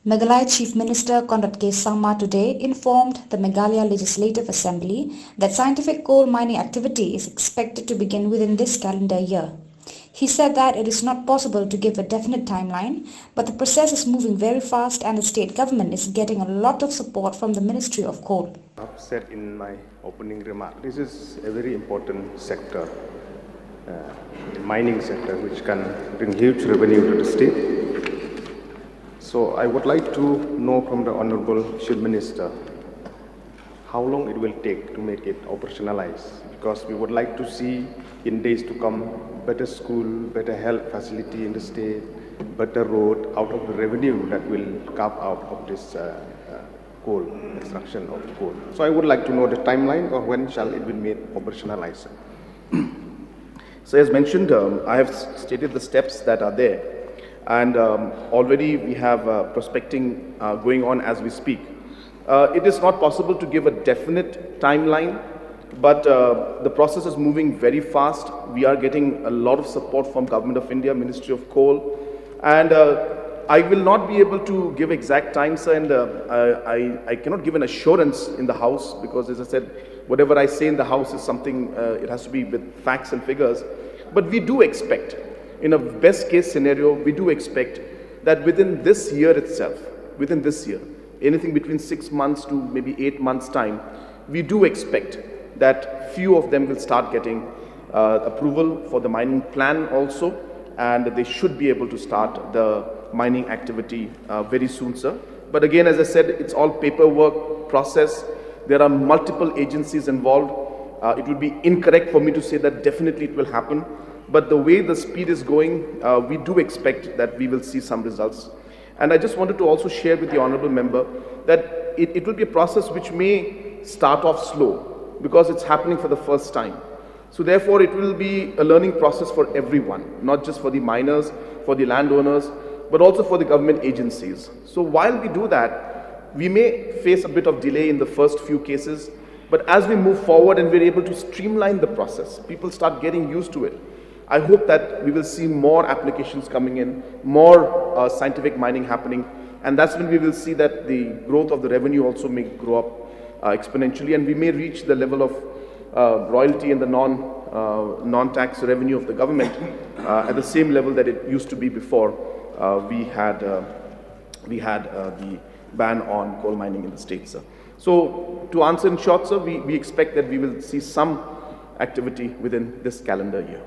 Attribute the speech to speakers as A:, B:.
A: Meghalaya Chief Minister Conrad K. Sangma today informed the Meghalaya Legislative Assembly that scientific coal mining activity is expected to begin within this calendar year. He said that it is not possible to give a definite timeline, but the process is moving very fast and the state government is getting a lot of support from the Ministry of Coal.
B: I've said in my opening remark, this is a very important sector, the mining sector, which can bring huge revenue to the state. So I would like to know from the Honorable Chief Minister how long it will take to make it operationalized, because we would like to see in days to come better school, better health facility in the state, better road out of the revenue that will carve out of this coal, extraction of coal. So I would like to know the timeline of when shall it be made operationalized. So as mentioned, I have stated the steps that are there, and already we have prospecting going on as we speak. It is not possible to give a definite timeline, but the process is moving very fast. We are getting a lot of support from Government of India, Ministry of Coal, and I will not be able to give exact time, sir, and I cannot give an assurance in the House, because as I said, whatever I say in the House is something, it has to be with facts and figures. But we do expect, in a best case scenario, we do expect that within this year itself, within this year, anything between 6 months to maybe 8 months time, we do expect that few of them will start getting approval for the mining plan also, and they should be able to start the mining activity very soon, sir. But again, as I said, it's all paperwork process. There are multiple agencies involved. It would be incorrect for me to say that definitely it will happen. But the way the speed is going, we do expect that we will see some results. And I just wanted to also share with the Honourable Member that it will be a process which may start off slow, because it's happening for the first time. So therefore, it will be a learning process for everyone, not just for the miners, for the landowners, but also for the government agencies. So while we do that, we may face a bit of delay in the first few cases, but as we move forward and we're able to streamline the process, people start getting used to it. I hope that we will see more applications coming in, more scientific mining happening, and that's when we will see that the growth of the revenue also may grow up exponentially, and we may reach the level of royalty and the non-tax revenue of the government at the same level that it used to be before we had the ban on coal mining in the state, sir. So to answer in short, sir, we expect that we will see some activity within this calendar year.